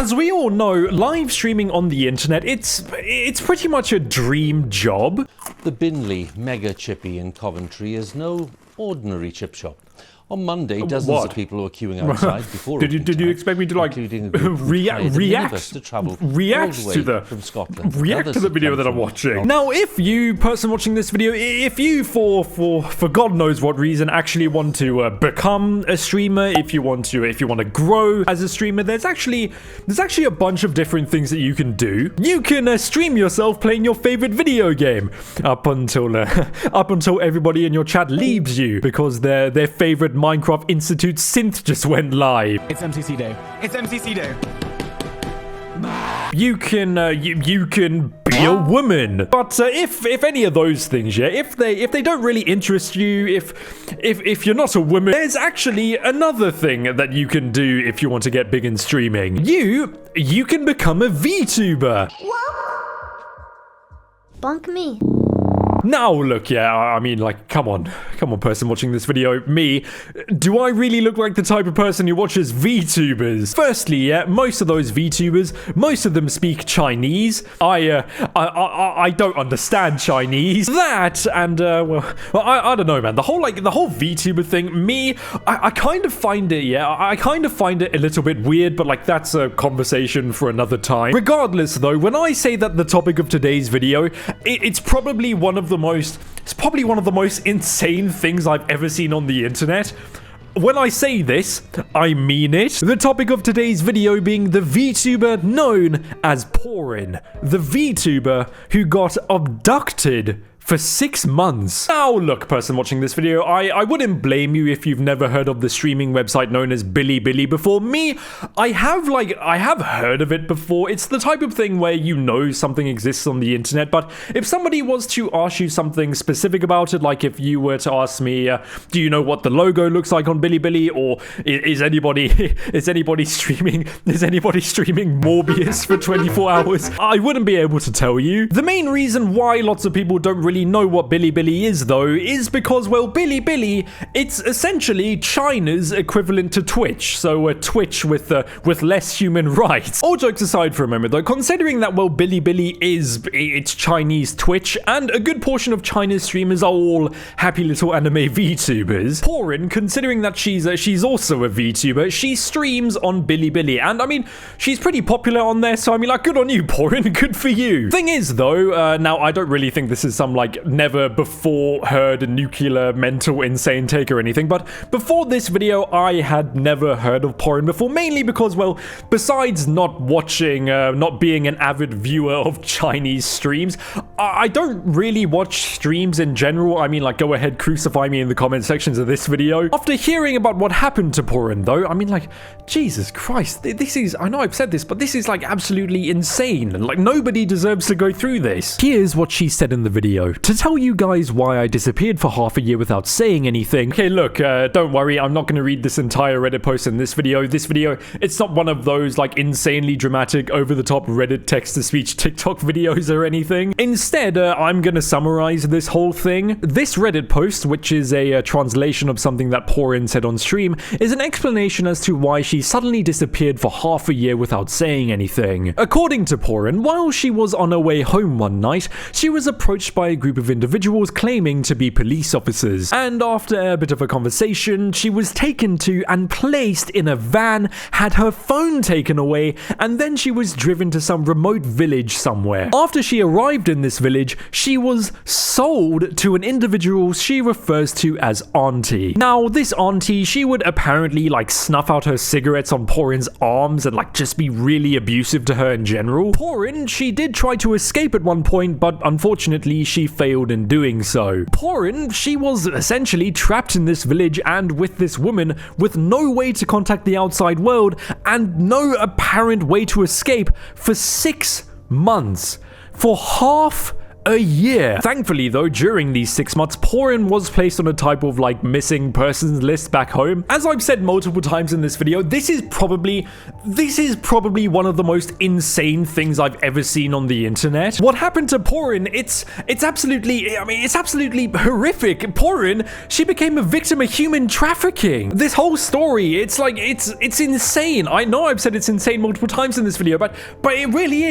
As we all know, live streaming on the internet, it's pretty much a dream job. The Binley Mega Chippy in Coventry is no ordinary chip shop. On Monday, dozens of people were queuing outside before. Did you expect me to like react to the video that I'm watching? Now, if you, person watching this video, if you for God knows what reason actually want to become a streamer, if you want to grow as a streamer, there's actually a bunch of different things that you can do. You can stream yourself playing your favorite video game up until everybody in your chat leaves you because their favorite Minecraft Institute synth just went live. It's MCC Day. It's MCC Day. You can be a woman, but if any of those things, yeah, if they don't really interest you, if you're not a woman, there's actually another thing that you can do if you want to get big in streaming. You can become a VTuber. Bonk me. Now, look, yeah, I mean, like, come on, person watching this video, me, do I really look like the type of person who watches VTubers? Firstly, yeah, most of those VTubers, most of them speak Chinese. I don't understand Chinese. That, and, well, I don't know, man, the whole VTuber thing, me, I kind of find it, yeah, I kind of find it a little bit weird, but, like, that's a conversation for another time. Regardless, though, when I say that the topic of today's video, it's probably one of the most insane things I've ever seen on the internet. When I say this, I mean it. The topic of today's video being the VTuber known as Porin, the VTuber who got abducted for 6 months. Now, look, person watching this video, I wouldn't blame you if you've never heard of the streaming website known as Bilibili before. Me, I have heard of it before. It's the type of thing where you know something exists on the internet, but if somebody was to ask you something specific about it, like if you were to ask me, do you know what the logo looks like on Bilibili, or is anybody streaming Morbius for 24 hours? I wouldn't be able to tell you. The main reason why lots of people don't really know what Bilibili is, though, is because, well, Bilibili, it's essentially China's equivalent to Twitch, so a Twitch with less human rights. All jokes aside for a moment, though, considering that, well, Bilibili it's Chinese Twitch, and a good portion of China's streamers are all happy little anime VTubers, Porin, considering that she's also a VTuber, she streams on Bilibili, and I mean, she's pretty popular on there, so I mean, like, good on you, Porin, good for you. Thing is, though, now, I don't really think this is some, like, never before heard nuclear mental insane take or anything, but before this video I had never heard of Porin before, mainly because, well, besides not being an avid viewer of Chinese streams, I don't really watch streams in general. I mean, like, go ahead, crucify me in the comment sections of this video. After hearing about what happened to Porin, though, I mean, like, Jesus Christ, this is, I know I've said this, but this is, like, absolutely insane, and, like, nobody deserves to go through this. Here's what she said in the video. To tell you guys why I disappeared for half a year without saying anything. Okay, look, don't worry, I'm not going to read this entire Reddit post in this video. This video, it's not one of those, like, insanely dramatic, over-the-top Reddit text-to-speech TikTok videos or anything. Instead, I'm going to summarize this whole thing. This Reddit post, which is a translation of something that Porin said on stream, is an explanation as to why she suddenly disappeared for half a year without saying anything. According to Porin, while she was on her way home one night, she was approached by a group of individuals claiming to be police officers, and after a bit of a conversation, she was taken to and placed in a van, had her phone taken away, and then she was driven to some remote village somewhere. After she arrived in this village, she was sold to an individual she refers to as Auntie. Now, this Auntie, she would apparently, like, snuff out her cigarettes on Porin's arms and, like, just be really abusive to her in general. Porin, she did try to escape at one point, but unfortunately she failed in doing so. Porin, she was essentially trapped in this village and with this woman with no way to contact the outside world and no apparent way to escape for 6 months. For half a year. Thankfully though, during these 6 months, Porin was placed on a type of like missing persons list back home. As I've said multiple times in this video, this is probably one of the most insane things I've ever seen on the internet. What happened to Porin, it's absolutely horrific. Porin, she became a victim of human trafficking. This whole story, it's insane. I know I've said it's insane multiple times in this video, but it really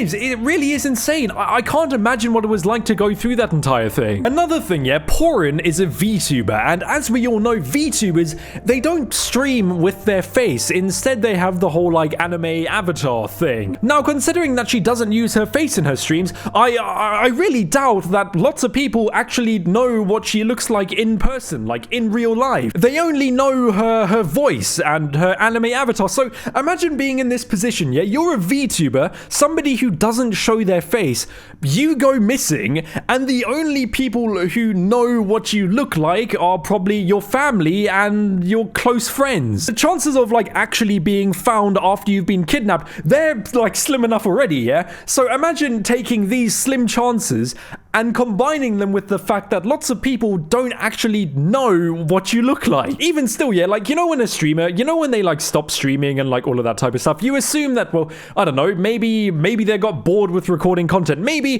is insane. I can't imagine what it was like to go through that entire thing. Another thing, yeah, Porin is a VTuber, and as we all know, VTubers, they don't stream with their face. Instead, they have the whole like anime avatar thing. Now, considering that she doesn't use her face in her streams, I really doubt that lots of people actually know what she looks like in person, like in real life. They only know her voice and her anime avatar. So imagine being in this position, yeah? You're a VTuber, somebody who doesn't show their face, you go missing, and the only people who know what you look like are probably your family and your close friends. The chances of like actually being found after you've been kidnapped, they're like slim enough already, yeah? So imagine taking these slim chances and combining them with the fact that lots of people don't actually know what you look like. Even still, yeah, like, you know, when a streamer, you know, when they like stop streaming and like all of that type of stuff, you assume that, well, I don't know, maybe they got bored with recording content. Maybe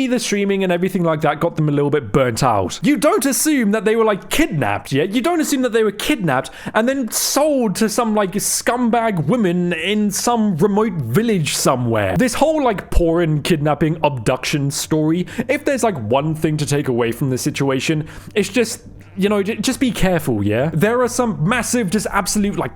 the streaming and everything like that got them a little bit burnt out. You don't assume that they were like kidnapped, yeah? You don't assume that they were kidnapped and then sold to some like scumbag women in some remote village somewhere. This whole like Porin kidnapping abduction story, if there's like one thing to take away from the situation, it's just, you know, just be careful, yeah? There are some massive, just absolute, like,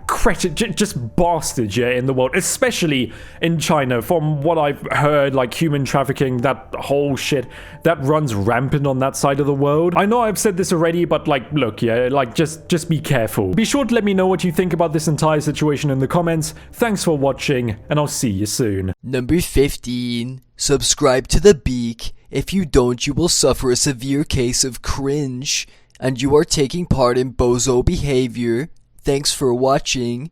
just bastards, yeah, in the world, especially in China. From what I've heard, like, human trafficking, that whole shit, that runs rampant on that side of the world. I know I've said this already, but, like, look, yeah, like, just be careful. Be sure to let me know what you think about this entire situation in the comments. Thanks for watching, and I'll see you soon. Number 15. Subscribe to the Beak. If you don't, you will suffer a severe case of cringe, and you are taking part in bozo behavior. Thanks for watching.